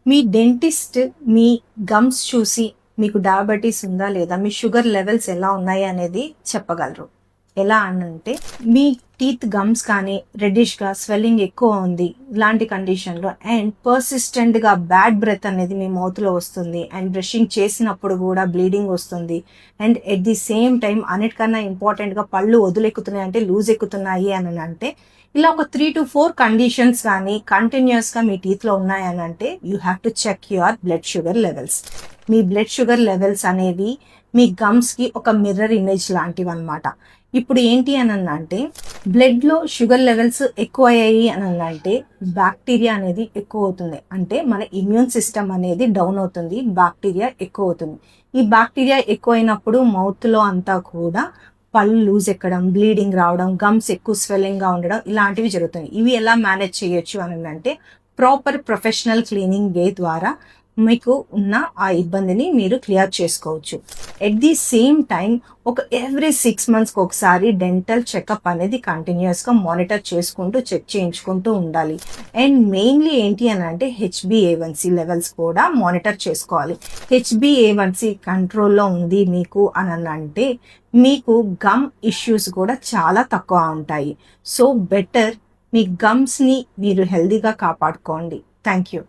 మీ dentist మీ gums చూసి మీకు diabetes ఉందా లేదా, మీ షుగర్ లెవెల్స్ ఎలా ఉన్నాయి అనేది చెప్పగలరు. ఎలా అనంటే మీ టీత్ గమ్స్ కానీ రెడ్డిష్గా స్వెల్లింగ్ ఎక్కువ ఉంది ఇలాంటి కండిషన్లో, అండ్ పర్సిస్టెంట్గా బ్యాడ్ బ్రెత్ అనేది మీ మౌత్లో వస్తుంది, అండ్ బ్రషింగ్ చేసినప్పుడు కూడా బ్లీడింగ్ వస్తుంది, and at the same time అన్నిటికన్నా ఇంపార్టెంట్గా పళ్ళు వదిలెక్కుతున్నాయి అంటే లూజ్ ఎక్కుతున్నాయి అని అంటే, ఇలా ఒక 3 to 4 కండిషన్స్ కానీ కంటిన్యూస్గా మీ టీత్లో ఉన్నాయని అంటే you have to check your blood sugar levels. మీ బ్లడ్ షుగర్ లెవెల్స్ అనేవి మీ గమ్స్కి ఒక మిర్రర్ ఇమేజ్ లాంటివి అనమాట. ఇప్పుడు ఏంటి అని అంటే బ్లడ్లో షుగర్ లెవెల్స్ ఎక్కువ అయ్యాయి అని అంటే బ్యాక్టీరియా అనేది ఎక్కువ అవుతుంది, అంటే మన ఇమ్యూన్ సిస్టమ్ అనేది డౌన్ అవుతుంది, బ్యాక్టీరియా ఎక్కువ అవుతుంది. ఈ బ్యాక్టీరియా ఎక్కువైనప్పుడు మౌత్లో అంతా కూడా పళ్ళు లూజ్ ఎక్కడం, బ్లీడింగ్ రావడం, గమ్స్ ఎక్కువ స్వెల్లింగ్గా ఉండడం ఇలాంటివి జరుగుతాయి. ఇవి ఎలా మేనేజ్ చేయొచ్చు అని అంటే ప్రాపర్ ప్రొఫెషనల్ క్లీనింగ్ వే ద్వారా మీకు ఉన్న ఆ ఇబ్బందిని మీరు క్లియర్ చేసుకోవచ్చు. ఎట్ ది సేమ్ టైం ఒక ఎవ్రీ 6 monthsకి ఒకసారి డెంటల్ చెకప్ అనేది కంటిన్యూస్గా మానిటర్ చేసుకుంటూ చెక్ చేయించుకుంటూ ఉండాలి. అండ్ మెయిన్లీ ఏంటి అని అంటే HbA1c లెవెల్స్ కూడా మానిటర్ చేసుకోవాలి. HbA1c కంట్రోల్లో ఉంది మీకు అని అంటే మీకు గమ్ ఇష్యూస్ కూడా చాలా తక్కువ ఉంటాయి. సో బెటర్ మీ గమ్స్ని మీరు హెల్దీగా కాపాడుకోండి. Thank you.